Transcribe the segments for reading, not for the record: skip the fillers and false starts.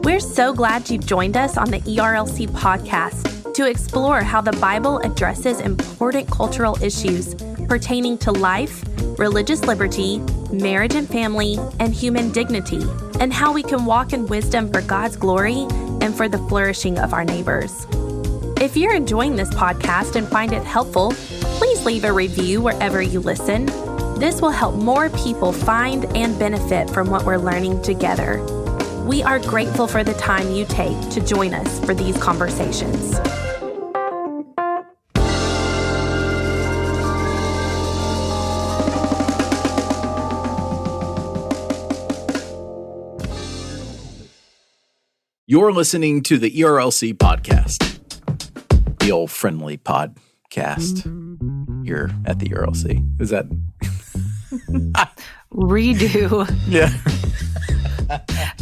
We're so glad you've joined us on the ERLC podcast to explore how the Bible addresses important cultural issues pertaining to life, religious liberty, marriage and family, and human dignity, and how we can walk in wisdom for God's glory and for the flourishing of our neighbors. If you're enjoying this podcast and find it helpful, please leave a review wherever you listen. This will help more people find and benefit from what we're learning together. We are grateful for the time you take to join us for these conversations. You're listening to the ERLC podcast, the old friendly podcast here at the ERLC. Is that? Redo. Yeah.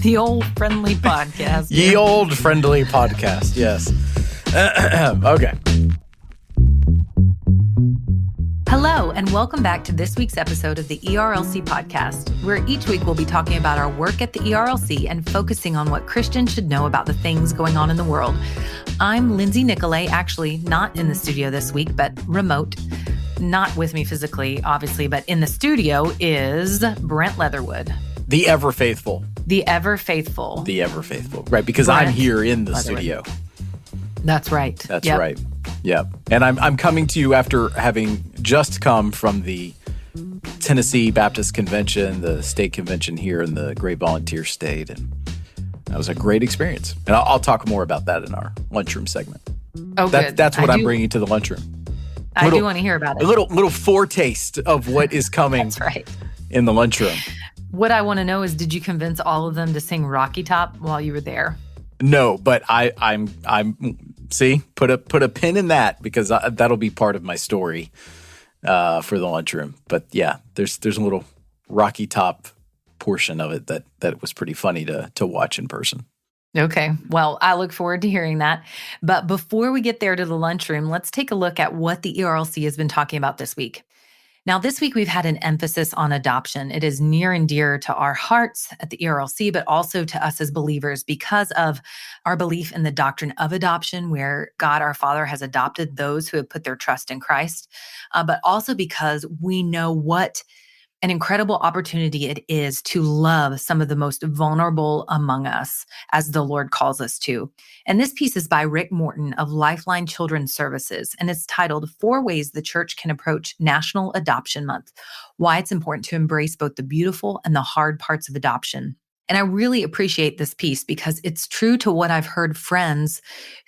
The old friendly podcast. Ye old friendly podcast, yes. Okay. Hello, and welcome back to this week's episode of the ERLC podcast, where each week we'll be talking about our work at the ERLC and focusing on what Christians should know about the things going on in the world. I'm Lindsay Nicolay, actually not in the studio this week, but remote. Not with me physically, obviously, but in the studio is Brent Leatherwood. The ever faithful. The ever faithful. The ever faithful. Right, because Brent I'm here in the Leatherwood. studio. That's right. That's right. Yep. And I'm coming to you after having just come from the Tennessee Baptist Convention, the state convention here in the Great Volunteer State. And that was a great experience. And I'll talk more about that in our lunchroom segment. Oh, good. That's what I'm bringing to the lunchroom. I do want to hear about it. A little foretaste of what is coming That's right. in the lunchroom. What I want to know is, did you convince all of them to sing Rocky Top while you were there? No, but I'm see, put a pin in that because that'll be part of my story for the lunchroom. But yeah, there's a little Rocky Top portion of it that was pretty funny to watch in person. Okay. Well, I look forward to hearing that. But before we get there to the lunchroom, let's take a look at what the ERLC has been talking about this week. Now, this week we've had an emphasis on adoption. It is near and dear to our hearts at the ERLC, but also to us as believers because of our belief in the doctrine of adoption, where God our Father has adopted those who have put their trust in Christ, but also because we know what an incredible opportunity it is to love some of the most vulnerable among us, as the Lord calls us to. And this piece is by Rick Morton of Lifeline Children's Services, and it's titled 4 Ways the Church Can Approach National Adoption Month, Why It's Important to Embrace Both the Beautiful and the Hard Parts of Adoption. And I really appreciate this piece because it's true to what I've heard friends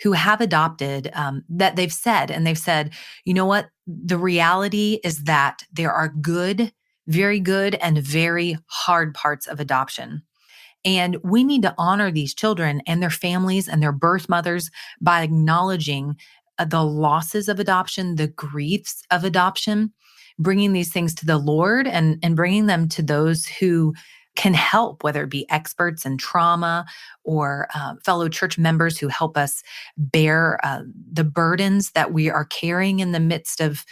who have adopted that they've said, you know what? The reality is that there are good, very good, and very hard parts of adoption. And we need to honor these children and their families and their birth mothers by acknowledging the losses of adoption, the griefs of adoption, bringing these things to the Lord and bringing them to those who can help, whether it be experts in trauma or fellow church members who help us bear the burdens that we are carrying in the midst of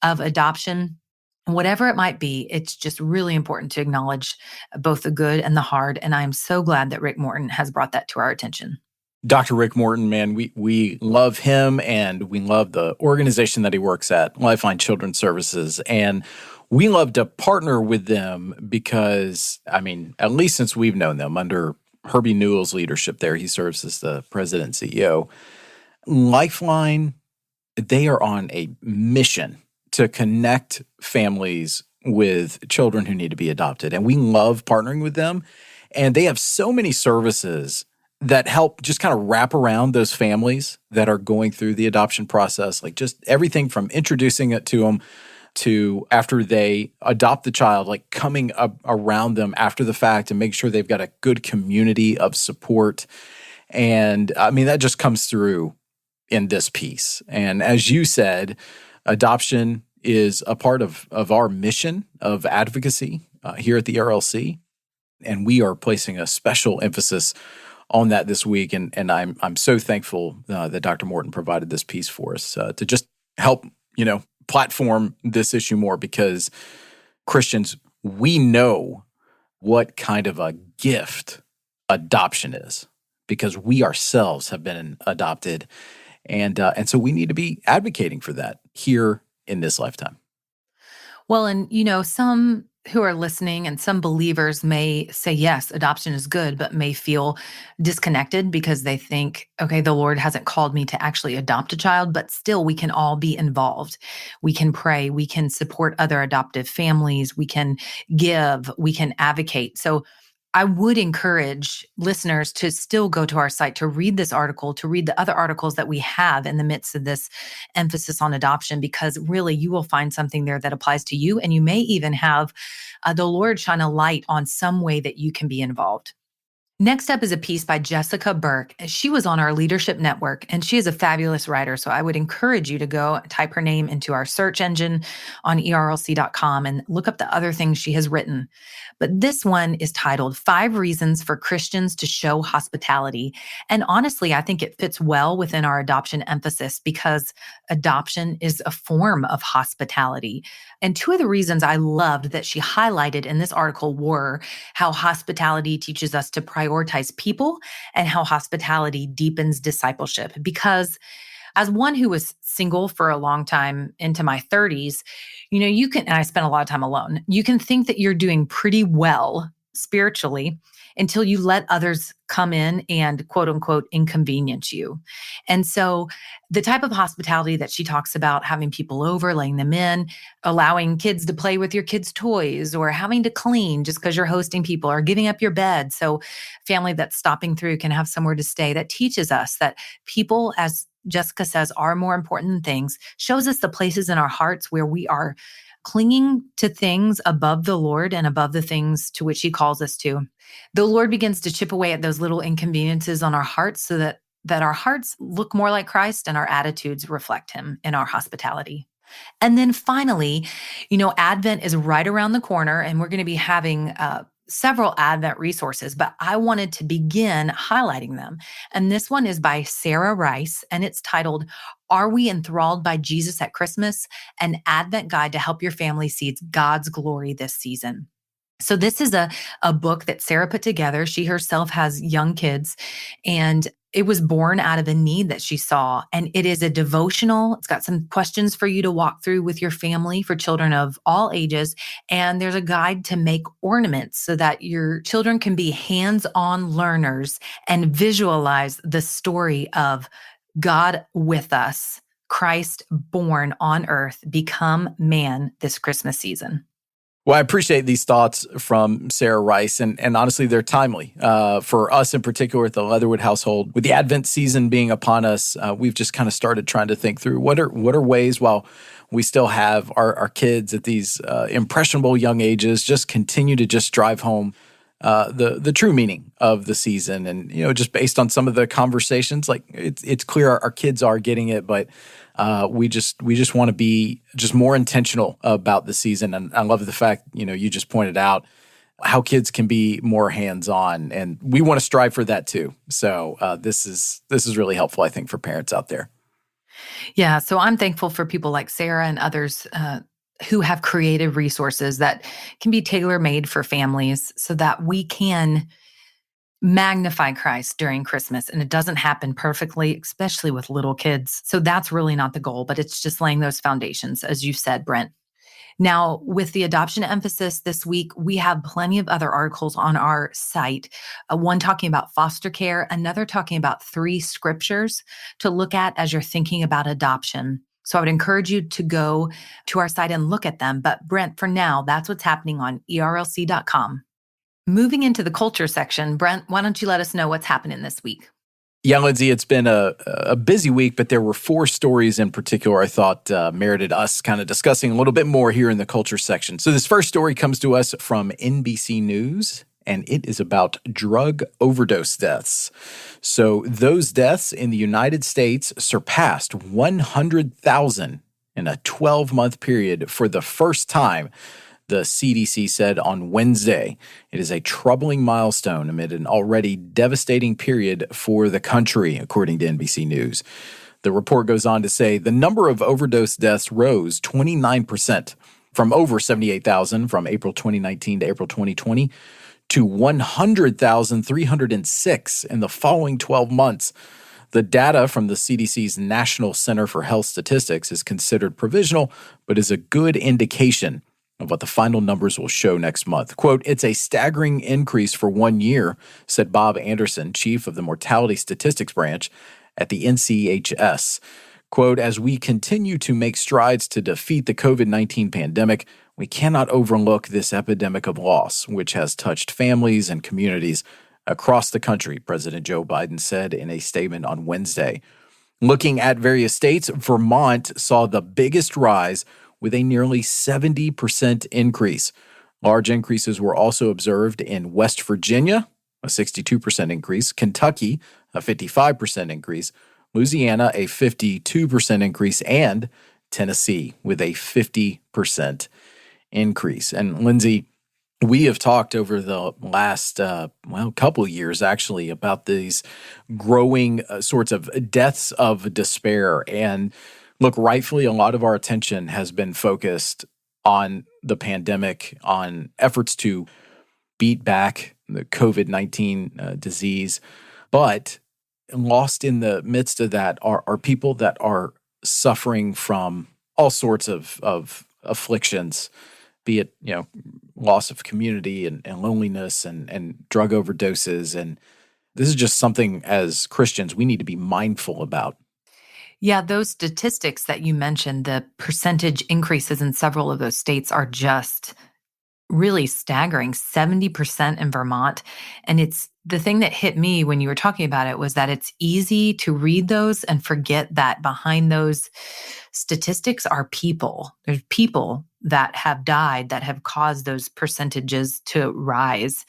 adoption. Whatever it might be, it's just really important to acknowledge both the good and the hard. And I'm so glad that Rick Morton has brought that to our attention. Dr. Rick Morton, man, we love him and we love the organization that he works at, Lifeline Children's Services. And we love to partner with them because, I mean, at least since we've known them under Herbie Newell's leadership there, he serves as the president and CEO. Lifeline, they are on a mission to connect families with children who need to be adopted. And we love partnering with them. And they have so many services that help just kind of wrap around those families that are going through the adoption process, like just everything from introducing it to them to after they adopt the child, like coming up around them after the fact and make sure they've got a good community of support. And I mean, that just comes through in this piece. And as you said, adoption is a part of our mission of advocacy here at the ERLC, and we are placing a special emphasis on that this week. And I'm so thankful that Dr. Morton provided this piece for us to just help platform this issue more, because Christians we know what kind of a gift adoption is because we ourselves have been adopted. And so we need to be advocating for that here in this lifetime. Well, and some who are listening and some believers may say, yes, adoption is good, but may feel disconnected because they think, okay, the Lord hasn't called me to actually adopt a child, but still we can all be involved. We can pray, we can support other adoptive families, we can give, we can advocate. So I would encourage listeners to still go to our site to read this article, to read the other articles that we have in the midst of this emphasis on adoption, because really you will find something there that applies to you. And you may even have the Lord shine a light on some way that you can be involved. Next up is a piece by Jessica Burke. She was on our leadership network, and she is a fabulous writer. So I would encourage you to go type her name into our search engine on ERLC.com and look up the other things she has written. But this one is titled 5 Reasons for Christians to Show Hospitality. And honestly, I think it fits well within our adoption emphasis because adoption is a form of hospitality. And 2 of the reasons I loved that she highlighted in this article were how hospitality teaches us to prioritize people and how hospitality deepens discipleship. Because as one who was single for a long time into my 30s, you can, and I spent a lot of time alone, you can think that you're doing pretty well spiritually until you let others come in and quote unquote inconvenience you. And so the type of hospitality that she talks about, having people over, letting them in, allowing kids to play with your kids' toys, or having to clean just because you're hosting people, or giving up your bed so family that's stopping through can have somewhere to stay, that teaches us that people, as Jessica says, are more important than things, shows us the places in our hearts where we are clinging to things above the Lord and above the things to which he calls us to. The Lord begins to chip away at those little inconveniences on our hearts so that our hearts look more like Christ and our attitudes reflect him in our hospitality. And then finally, Advent is right around the corner, and we're going to be having several Advent resources, but I wanted to begin highlighting them. And this one is by Sarah Rice, and it's titled, Are We Enthralled by Jesus at Christmas? An Advent Guide to Help Your Family See God's Glory This Season. So this is a book that Sarah put together. She herself has young kids, and it was born out of a need that she saw. And it is a devotional. It's got some questions for you to walk through with your family for children of all ages. And there's a guide to make ornaments so that your children can be hands-on learners and visualize the story of God with us, Christ born on earth, become man this Christmas season. Well, I appreciate these thoughts from Sarah Rice, and honestly, they're timely. For us in particular at the Leatherwood household, with the Advent season being upon us, we've just kind of started trying to think through what are ways, while we still have our kids at these impressionable young ages, just continue to just drive home the true meaning of the season. And, just based on some of the conversations, like it's clear our kids are getting it, but we just want to be just more intentional about the season. And I love the fact, you just pointed out how kids can be more hands-on, and we want to strive for that too. So this is really helpful, I think, for parents out there. Yeah. So I'm thankful for people like Sarah and others who have creative resources that can be tailor-made for families so that we can magnify Christ during Christmas. And it doesn't happen perfectly, especially with little kids. So that's really not the goal, but it's just laying those foundations, as you said, Brent. Now, with the adoption emphasis this week, we have plenty of other articles on our site. One talking about foster care, another talking about 3 scriptures to look at as you're thinking about adoption. So I would encourage you to go to our site and look at them. But Brent, for now, that's what's happening on ERLC.com. Moving into the culture section, Brent, why don't you let us know what's happening this week? Yeah, Lindsay, it's been a busy week, but there were 4 stories in particular I thought merited us kind of discussing a little bit more here in the culture section. So this first story comes to us from NBC News, and it is about drug overdose deaths. So those deaths in the United States surpassed 100,000 in a 12-month period for the first time, the CDC said on Wednesday. It is a troubling milestone amid an already devastating period for the country, according to NBC News. The report goes on to say the number of overdose deaths rose 29% from over 78,000 from April 2019 to April 2020 to 100,306 in the following 12 months. The data from the CDC's National Center for Health Statistics is considered provisional, but is a good indication of what the final numbers will show next month. Quote, "It's a staggering increase for 1 year," said Bob Anderson, chief of the Mortality Statistics Branch at the NCHS. Quote, "As we continue to make strides to defeat the COVID-19 pandemic, we cannot overlook this epidemic of loss, which has touched families and communities across the country," President Joe Biden said in a statement on Wednesday. Looking at various states, Vermont saw the biggest rise with a nearly 70% increase. Large increases were also observed in West Virginia, a 62% increase, Kentucky, a 55% increase, Louisiana, a 52% increase, and Tennessee with a 50% increase. And Lindsay, we have talked over the last, couple of years actually about these growing sorts of deaths of despair. And look, rightfully, a lot of our attention has been focused on the pandemic, on efforts to beat back the COVID-19 disease. But lost in the midst of that are people that are suffering from all sorts of afflictions, be it, loss of community and loneliness and drug overdoses. And this is just something as Christians we need to be mindful about. Yeah, those statistics that you mentioned, the percentage increases in several of those states are just really staggering, 70% in Vermont. And it's the thing that hit me when you were talking about it was that it's easy to read those and forget that behind those statistics are people. There's people that have died that have caused those percentages to rise.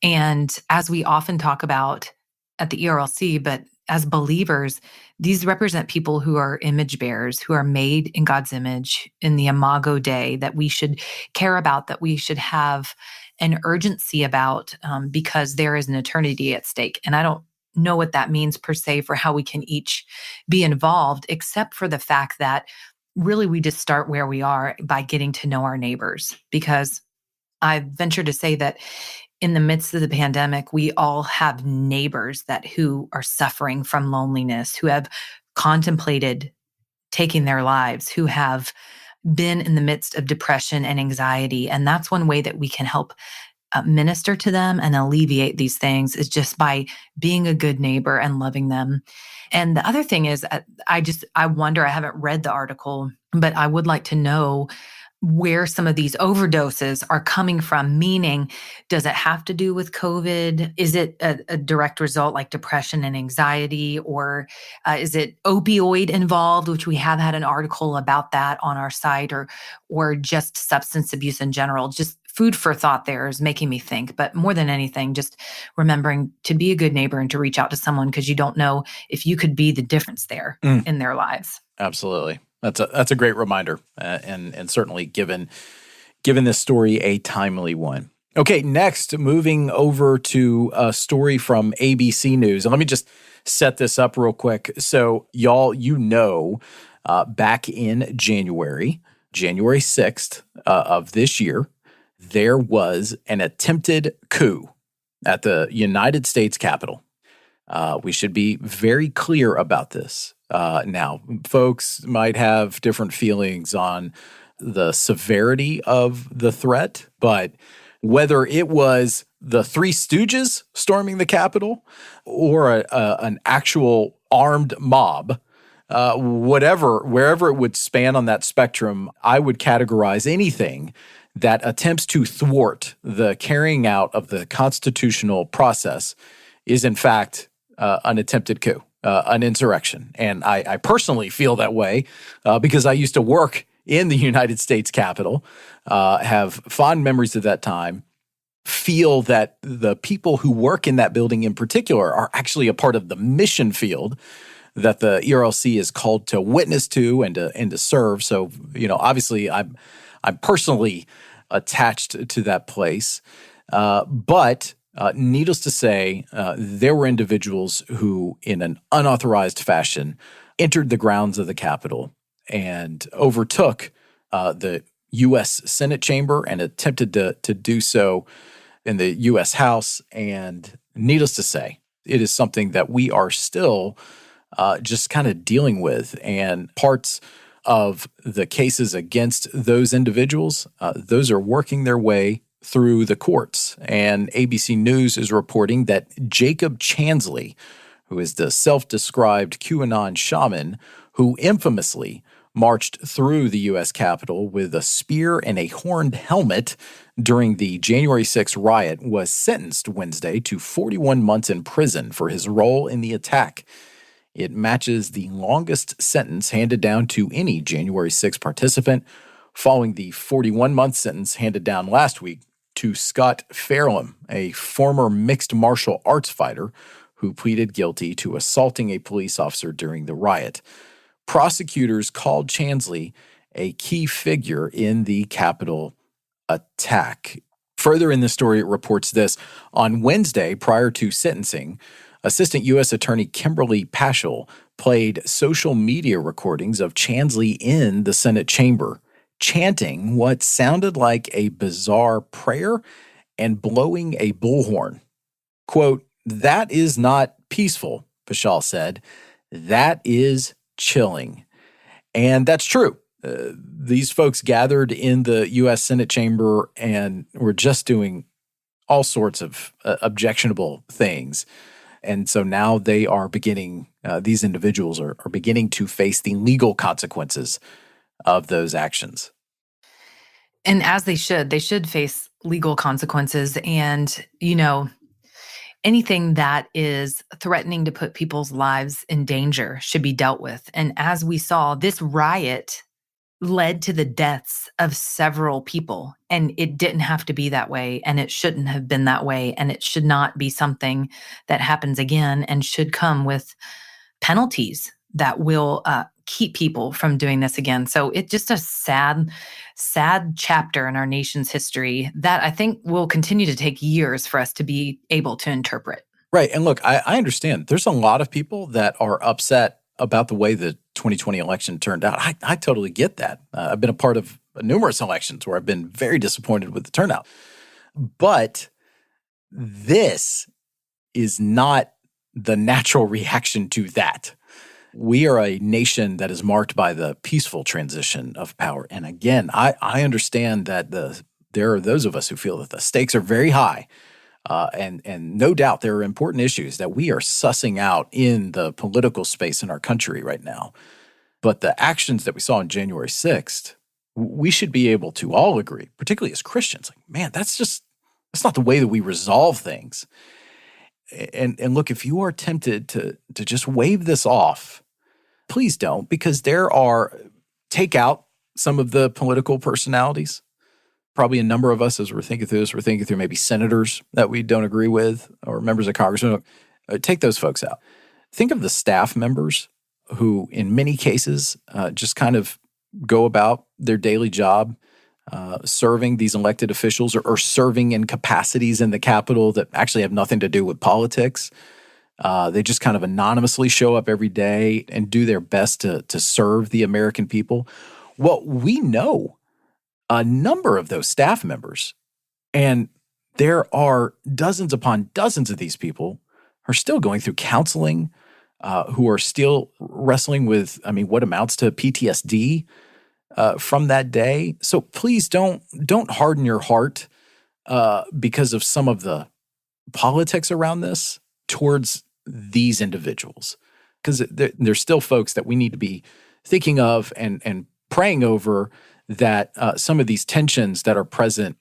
And as we often talk about at the ERLC, but as believers, these represent people who are image bearers, who are made in God's image in the Imago Dei, that we should care about, that we should have an urgency about, because there is an eternity at stake. And I don't know what that means per se for how we can each be involved, except for the fact that really we just start where we are by getting to know our neighbors. Because I venture to say that in the midst of the pandemic, we all have neighbors who are suffering from loneliness, who have contemplated taking their lives, who have been in the midst of depression and anxiety. And that's one way that we can help minister to them and alleviate these things, is just by being a good neighbor and loving them. And the other thing is, I wonder, I haven't read the article, but I would like to know where some of these overdoses are coming from, meaning, does it have to do with COVID? Is it a direct result like depression and anxiety, or is it opioid involved, which we have had an article about that on our site, or just substance abuse in general? Just food for thought there is making me think. But more than anything, just remembering to be a good neighbor and to reach out to someone, because you don't know if you could be the difference there in their lives. Absolutely. That's a great reminder, and certainly given this story a timely one. Okay, next, moving over to a story from ABC News. And let me just set this up real quick. So, y'all, back in January 6th of this year, there was an attempted coup at the United States Capitol. We should be very clear about this. Now, folks might have different feelings on the severity of the threat, but whether it was the Three Stooges storming the Capitol or an actual armed mob, wherever it would span on that spectrum, I would categorize anything that attempts to thwart the carrying out of the constitutional process is, in fact, an attempted coup. An insurrection. And I personally feel that way because I used to work in the United States Capitol, have fond memories of that time, feel that the people who work in that building in particular are actually a part of the mission field that the ERLC is called to witness to and to serve. So, obviously I'm personally attached to that place. But needless to say, there were individuals who, in an unauthorized fashion, entered the grounds of the Capitol and overtook the U.S. Senate chamber and attempted to do so in the U.S. House. And needless to say, it is something that we are still just kind of dealing with. And parts of the cases against those individuals, those are working their way through the courts. And ABC News is reporting that Jacob Chansley, who is the self-described QAnon shaman who infamously marched through the U.S. Capitol with a spear and a horned helmet during the January 6th riot, was sentenced Wednesday to 41 months in prison for his role in the attack. It matches the longest sentence handed down to any January 6th participant, following the 41-month sentence handed down last week to Scott Fairlham, a former mixed martial arts fighter who pleaded guilty to assaulting a police officer during the riot. Prosecutors called Chansley a key figure in the Capitol attack. Further in the story, it reports this. On Wednesday, prior to sentencing, Assistant U.S. Attorney Kimberly Paschal played social media recordings of Chansley in the Senate chamber, chanting what sounded like a bizarre prayer and blowing a bullhorn. Quote, "That is not peaceful," Paschal said. "That is chilling." And that's true. These folks gathered in the U.S. Senate chamber and were just doing all sorts of objectionable things. And so now they are beginning, these individuals are beginning to face the legal consequences of those actions. And as they should face legal consequences. And, anything that is threatening to put people's lives in danger should be dealt with. And as we saw, this riot led to the deaths of several people, and it didn't have to be that way, and it shouldn't have been that way, and it should not be something that happens again, and should come with penalties that will keep people from doing this again. So it's just a sad chapter in our nation's history that I think will continue to take years for us to be able to interpret. Right. And look, I understand there's a lot of people that are upset about the way the 2020 election turned out. I totally get that. I've been a part of numerous elections where I've been very disappointed with the turnout. But this is not the natural reaction to that. We are a nation that is marked by the peaceful transition of power. And again, I understand that there are those of us who feel that the stakes are very high. And no doubt there are important issues that we are sussing out in the political space in our country right now. But the actions that we saw on January 6th, we should be able to all agree, particularly as Christians, like, man, that's not the way that we resolve things. And look, if you are tempted to just wave this off, please don't, because take out some of the political personalities. Probably a number of us, as we're thinking through this, we're thinking through maybe senators that we don't agree with or members of Congress. Take those folks out. Think of the staff members who, in many cases, just kind of go about their daily job, serving these elected officials or serving in capacities in the Capitol that actually have nothing to do with politics. They just kind of anonymously show up every day and do their best to serve the American people. Well, we know a number of those staff members, and there are dozens upon dozens of these people who are still going through counseling, who are still wrestling with, what amounts to PTSD from that day. So please don't harden your heart because of some of the politics around this towards these individuals, because there's still folks that we need to be thinking of and praying over, that some of these tensions that are present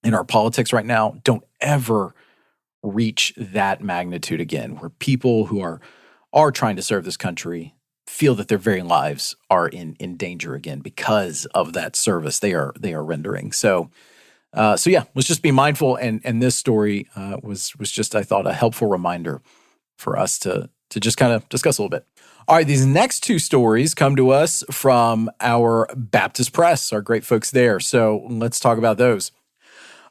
in our politics right now don't ever reach that magnitude again, where people who are trying to serve this country feel that their very lives are in danger again because of that service they are rendering. So yeah, let's just be mindful. And this story was just, I thought, a helpful reminder for us to just kind of discuss a little bit. All right, these next two stories come to us from our Baptist Press, our great folks there. So let's talk about those.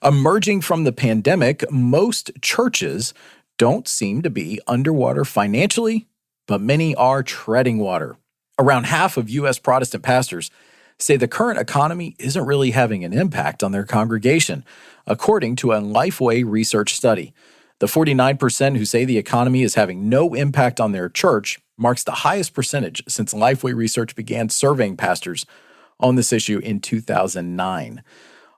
Emerging from the pandemic, most churches don't seem to be underwater financially, but many are treading water. Around half of U.S. Protestant pastors say the current economy isn't really having an impact on their congregation, according to a Lifeway research study. The 49% who say the economy is having no impact on their church marks the highest percentage since Lifeway Research began surveying pastors on this issue in 2009.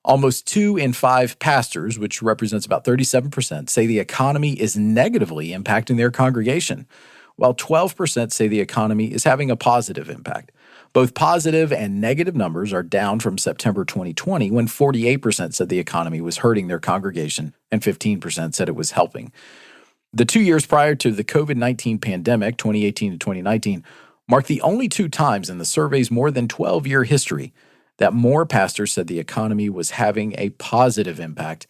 Almost 2 in 5 pastors, which represents about 37%, say the economy is negatively impacting their congregation, while 12% say the economy is having a positive impact. Both positive and negative numbers are down from September 2020, when 48% said the economy was hurting their congregation and 15% said it was helping. The 2 years prior to the COVID-19 pandemic, 2018 to 2019, marked the only 2 times in the survey's more than 12-year history that more pastors said the economy was having a positive impact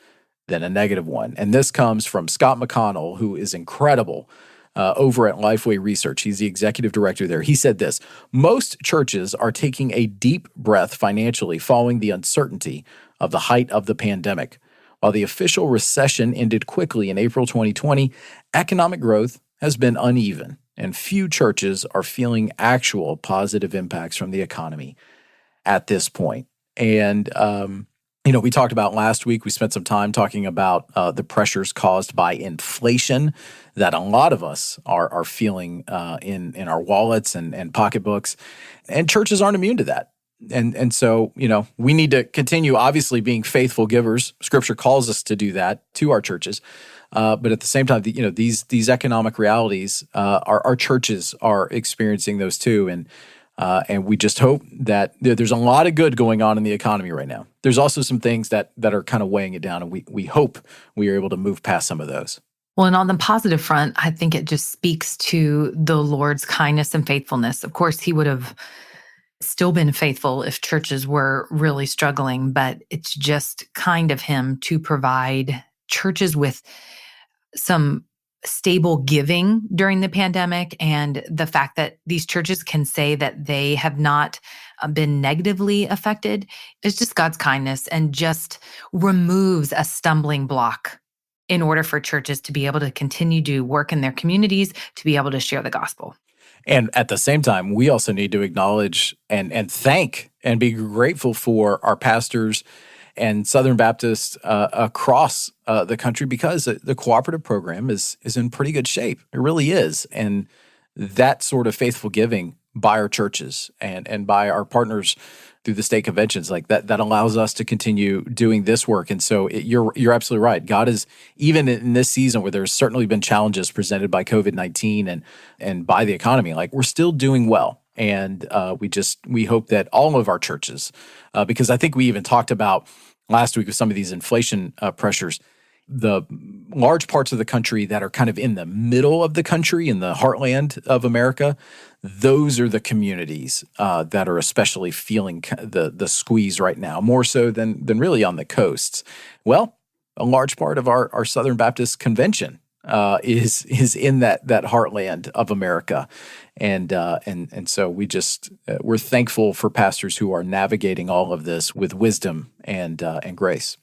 than a negative one. And this comes from Scott McConnell, who is incredible over at Lifeway Research. He's the executive director there. He said this: most churches are taking a deep breath financially following the uncertainty of the height of the pandemic. While the official recession ended quickly in April 2020, economic growth has been uneven, and few churches are feeling actual positive impacts from the economy at this point. And, we talked about last week, we spent some time talking about the pressures caused by inflation that a lot of us are feeling in our wallets and pocketbooks, and churches aren't immune to that. And so, we need to continue, obviously, being faithful givers. Scripture calls us to do that to our churches. But at the same time, these economic realities, our churches are experiencing those too. And we just hope that there's a lot of good going on in the economy right now. There's also some things that are kind of weighing it down, and we hope we are able to move past some of those. Well, and on the positive front, I think it just speaks to the Lord's kindness and faithfulness. Of course, he would have still been faithful if churches were really struggling, but it's just kind of him to provide churches with some stable giving during the pandemic, and the fact that these churches can say that they have not been negatively affected is just God's kindness, and just removes a stumbling block in order for churches to be able to continue to work in their communities, to be able to share the gospel. And at the same time, we also need to acknowledge and thank and be grateful for our pastors and Southern Baptists across the country, because the cooperative program is in pretty good shape. It really is. And that sort of faithful giving by our churches and by our partners through the state conventions, like that allows us to continue doing this work. And so you're absolutely right. God is, even in this season where there's certainly been challenges presented by COVID-19 and by the economy, like we're still doing well. And we hope that all of our churches, because I think we even talked about last week with some of these inflation pressures, the large parts of the country that are kind of in the middle of the country, in the heartland of America, those are the communities that are especially feeling the squeeze right now, more so than really on the coasts. Well, a large part of our Southern Baptist Convention is in that heartland of America, and so we're thankful for pastors who are navigating all of this with wisdom and grace.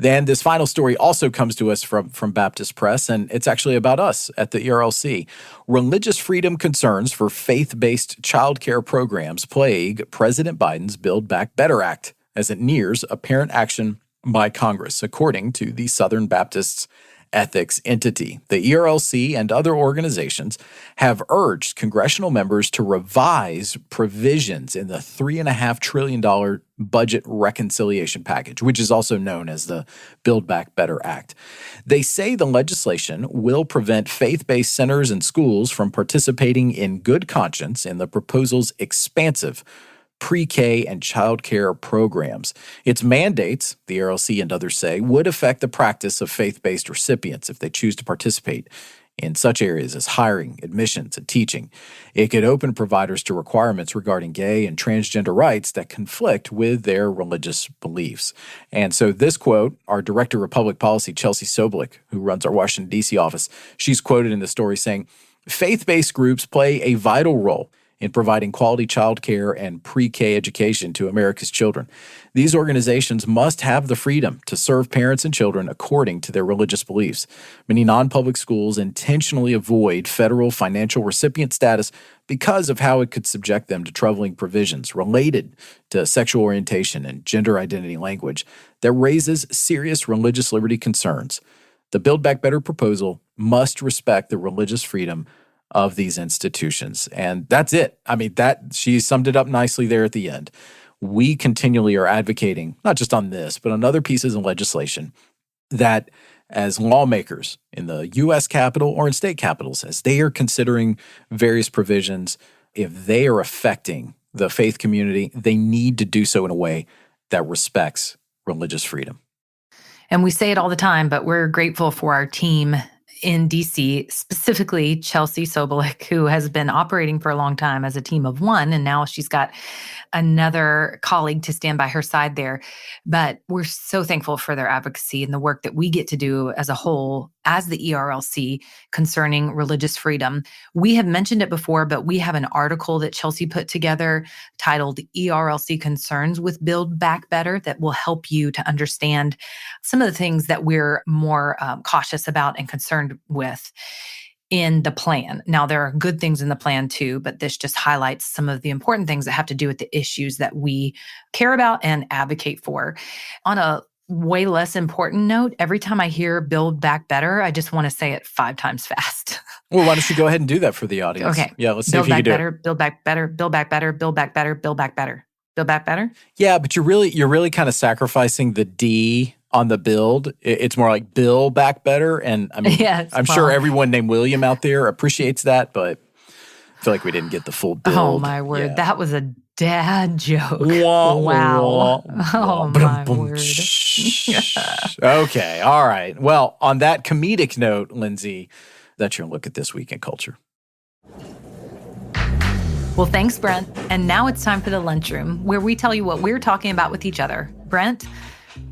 Then this final story also comes to us from Baptist Press, and it's actually about us at the ERLC. Religious freedom concerns for faith-based childcare programs plague President Biden's Build Back Better Act as it nears apparent action by Congress, according to the Southern Baptists ethics entity. The ERLC and other organizations have urged congressional members to revise provisions in the $3.5 trillion budget reconciliation package, which is also known as the Build Back Better Act. They say the legislation will prevent faith-based centers and schools from participating in good conscience in the proposal's expansive pre-K and child care programs. Its mandates, the ERLC and others say, would affect the practice of faith-based recipients if they choose to participate in such areas as hiring, admissions, and teaching. It could open providers to requirements regarding gay and transgender rights that conflict with their religious beliefs. And so this quote, our Director of Public Policy, Chelsea Soblick, who runs our Washington, D.C. office, she's quoted in the story saying, "Faith-based groups play a vital role in providing quality childcare and pre-K education to America's children. These organizations must have the freedom to serve parents and children according to their religious beliefs. Many non-public schools intentionally avoid federal financial recipient status because of how it could subject them to troubling provisions related to sexual orientation and gender identity language that raises serious religious liberty concerns. The Build Back Better proposal must respect the religious freedom of these institutions. And that's it. I mean, she summed it up nicely there at the end. We continually are advocating, not just on this, but on other pieces of legislation, that as lawmakers in the U.S. Capitol or in state capitals, as they are considering various provisions, if they are affecting the faith community, they need to do so in a way that respects religious freedom. And we say it all the time, but we're grateful for our team in DC, specifically Chelsea Sobolik, who has been operating for a long time as a team of one, and now she's got another colleague to stand by her side there. But we're so thankful for their advocacy and the work that we get to do as a whole, as the ERLC, concerning religious freedom. We have mentioned it before, but we have an article that Chelsea put together titled ERLC Concerns with Build Back Better that will help you to understand some of the things that we're more cautious about and concerned with in the plan. Now, there are good things in the plan too, but this just highlights some of the important things that have to do with the issues that we care about and advocate for. On a way less important note, every time I hear Build Back Better, I just want to say it 5 times fast. Well, why don't you go ahead and do that for the audience? Okay. Yeah, let's see if you can do it. Build back better, build back better, build back better, build back better. Build back better? Yeah, but you're really kind of sacrificing the D on the build. It's more like Bill Back Better. And I mean, yes, I'm sure everyone named William out there appreciates that, but I feel like we didn't get the full build. Oh, my word. Yeah. That was a dad joke. Wah, wow. Wah, oh, wah, my boom, word. Okay. All right. Well, on that comedic note, Lindsay, that's your look at this week in culture. Well, thanks, Brent. And now it's time for the Lunchroom, where we tell you what we're talking about with each other. Brent,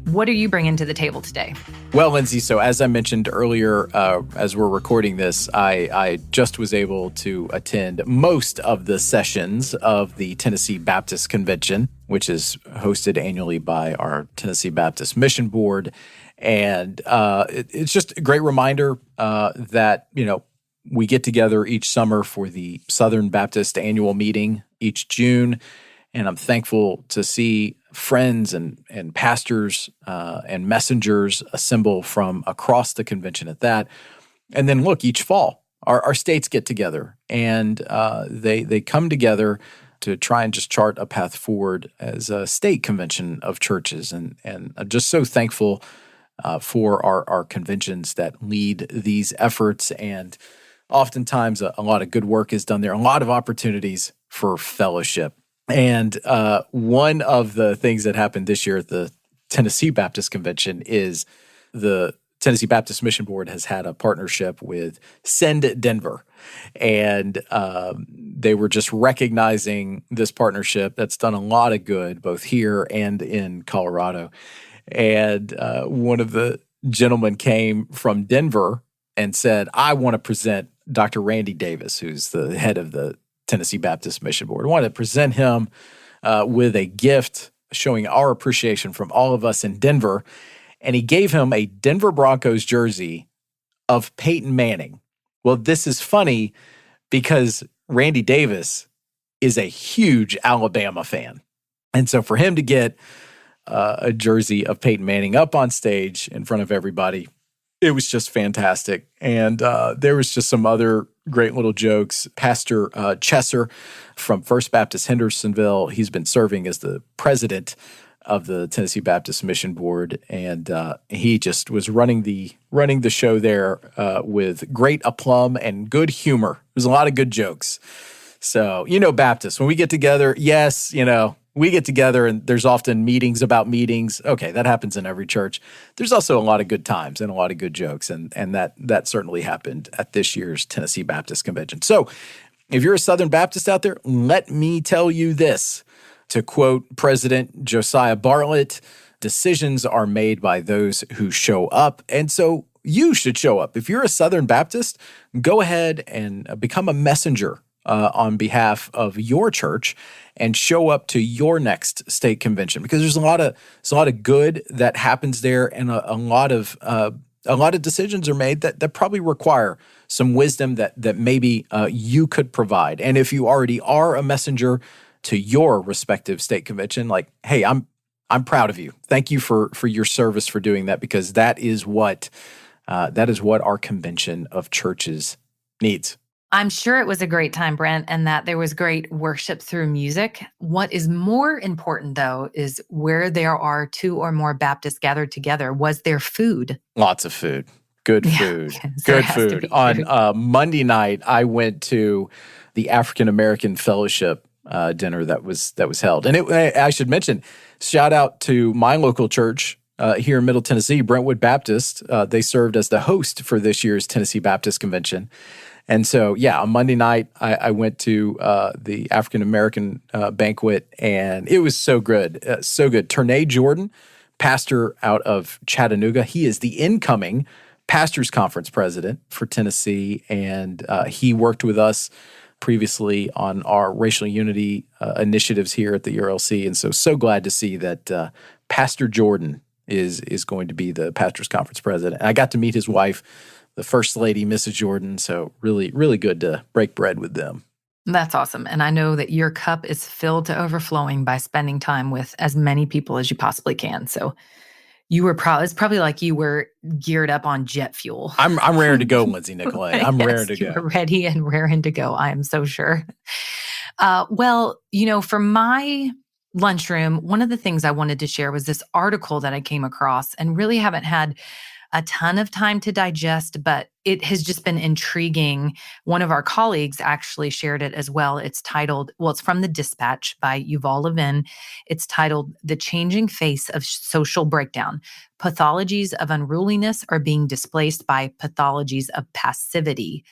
what are you bringing to the table today? Well, Lindsay, so as I mentioned earlier, as we're recording this, I just was able to attend most of the sessions of the Tennessee Baptist Convention, which is hosted annually by our Tennessee Baptist Mission Board. And it's just a great reminder that, we get together each summer for the Southern Baptist annual meeting each June. And I'm thankful to see friends and pastors and messengers assemble from across the convention at that. And then look, each fall, our states get together and they come together to try and just chart a path forward as a state convention of churches. And I'm just so thankful for our conventions that lead these efforts. And oftentimes a lot of good work is done there, a lot of opportunities for fellowship. And one of the things that happened this year at the Tennessee Baptist Convention is the Tennessee Baptist Mission Board has had a partnership with Send Denver. And they were just recognizing this partnership that's done a lot of good, both here and in Colorado. And one of the gentlemen came from Denver and said, I want to present Dr. Randy Davis, who's the head of the Tennessee Baptist Mission Board. I want to present him with a gift showing our appreciation from all of us in Denver. And he gave him a Denver Broncos jersey of Peyton Manning. Well, this is funny because Randy Davis is a huge Alabama fan. And so for him to get a jersey of Peyton Manning up on stage in front of everybody, it was just fantastic. And there was just some other great little jokes. Pastor Chesser from First Baptist Hendersonville, he's been serving as the president of the Tennessee Baptist Mission Board, and he just was running the show there with great aplomb and good humor. There's a lot of good jokes. So, Baptists, when we get together, yes, we get together and there's often meetings about meetings. Okay, that happens in every church. There's also a lot of good times and a lot of good jokes, and that certainly happened at this year's Tennessee Baptist Convention. So if you're a Southern Baptist out there, let me tell you this. To quote President Josiah Bartlett, decisions are made by those who show up, and so you should show up. If you're a Southern Baptist, go ahead and become a messenger on behalf of your church and show up to your next state convention? Because there's a lot of good that happens there, and a lot of decisions are made that probably require some wisdom that maybe you could provide. And if you already are a messenger to your respective state convention, like, hey, I'm proud of you. Thank you for your service for doing that, because that is what our convention of churches needs. I'm sure it was a great time, Brent, and that there was great worship through music. What is more important, though, is where there are two or more Baptists gathered together, was there food? Lots of food. Good food. Good food. On Monday night, I went to the African American Fellowship dinner that was held. And I should mention, shout out to my local church here in Middle Tennessee, Brentwood Baptist. They served as the host for this year's Tennessee Baptist Convention. And so, yeah, on Monday night, I went to the African American banquet, and it was so good. So good. Ternay Jordan, pastor out of Chattanooga, he is the incoming Pastors Conference president for Tennessee, and he worked with us previously on our racial unity initiatives here at the ERLC. And so glad to see that Pastor Jordan is going to be the Pastors Conference president. And I got to meet his wife, the First Lady, Mrs. Jordan. So really, really good to break bread with them. That's awesome. And I know that your cup is filled to overflowing by spending time with as many people as you possibly can. So you were it's probably like you were geared up on jet fuel. I'm raring to go, Lindsay Nicolay. I'm raring to go. You were ready and raring to go. I am so sure. Well, for my lunchroom, one of the things I wanted to share was this article that I came across, and really haven't had a ton of time to digest, but it has just been intriguing. One of our colleagues actually shared it as well. It's titled, it's from the Dispatch by Yuval Levin. It's titled, "The Changing Face of Social Breakdown. Pathologies of Unruliness Are Being Displaced by Pathologies of Passivity."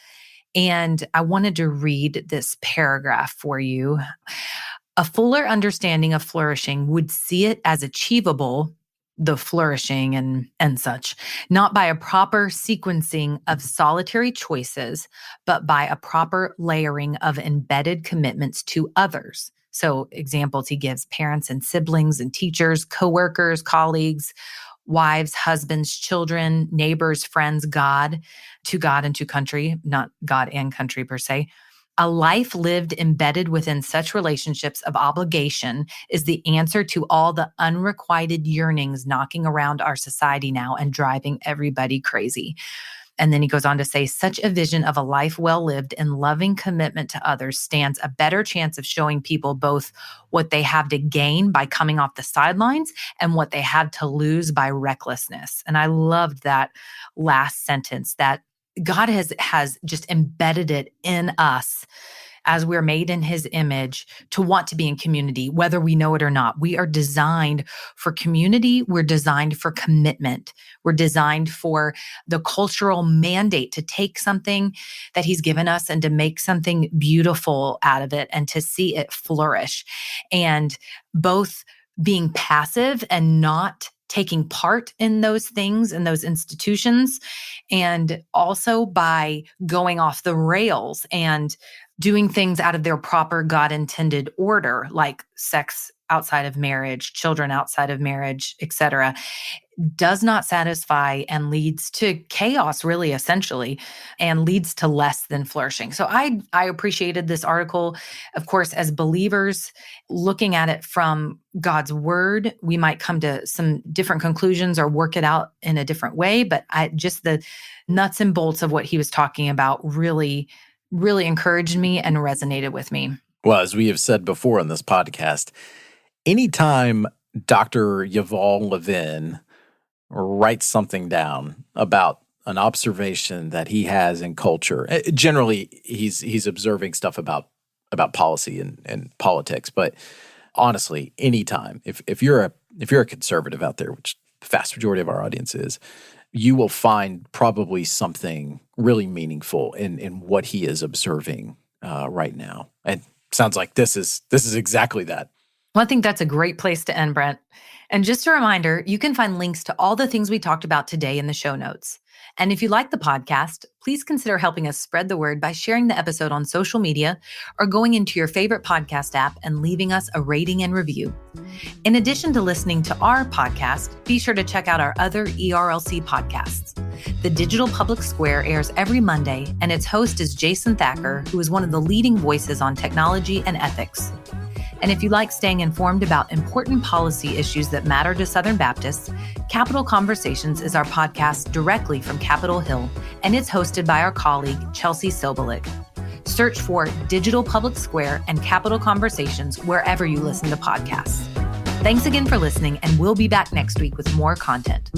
And I wanted to read this paragraph for you. "A fuller understanding of flourishing would see it as achievable," the flourishing and such, "not by a proper sequencing of solitary choices, but by a proper layering of embedded commitments to others." So examples he gives: parents and siblings and teachers, coworkers, colleagues, wives, husbands, children, neighbors, friends, God and to country, not God and country per se. "A life lived embedded within such relationships of obligation is the answer to all the unrequited yearnings knocking around our society now and driving everybody crazy." And then he goes on to say, "Such a vision of a life well lived in loving commitment to others stands a better chance of showing people both what they have to gain by coming off the sidelines and what they have to lose by recklessness." And I loved that last sentence, that God has just embedded it in us as we're made in his image to want to be in community, whether we know it or not. We are designed for community. We're designed for commitment. We're designed for the cultural mandate to take something that he's given us and to make something beautiful out of it and to see it flourish. And both being passive and not taking part in those things and those institutions, and also by going off the rails and doing things out of their proper God-intended order, like sex outside of marriage, children outside of marriage, etc., does not satisfy and leads to chaos, really, essentially, and leads to less than flourishing. So I appreciated this article. Of course, as believers, looking at it from God's word, we might come to some different conclusions or work it out in a different way. But just the nuts and bolts of what he was talking about really, really encouraged me and resonated with me. Well, as we have said before on this podcast, anytime Dr. Yuval Levin writes something down about an observation that he has in culture, generally he's observing stuff about policy and politics, but honestly, anytime, if you're a conservative out there, which the vast majority of our audience is, you will find probably something really meaningful in what he is observing right now. And sounds like this is exactly that. Well, I think that's a great place to end, Brent. And just a reminder, you can find links to all the things we talked about today in the show notes. And if you like the podcast, please consider helping us spread the word by sharing the episode on social media or going into your favorite podcast app and leaving us a rating and review. In addition to listening to our podcast, be sure to check out our other ERLC podcasts. The Digital Public Square airs every Monday, and its host is Jason Thacker, who is one of the leading voices on technology and ethics. And if you like staying informed about important policy issues that matter to Southern Baptists, Capitol Conversations is our podcast directly from Capitol Hill, and it's hosted by our colleague, Chelsea Sobolik. Search for Digital Public Square and Capitol Conversations wherever you listen to podcasts. Thanks again for listening, and we'll be back next week with more content.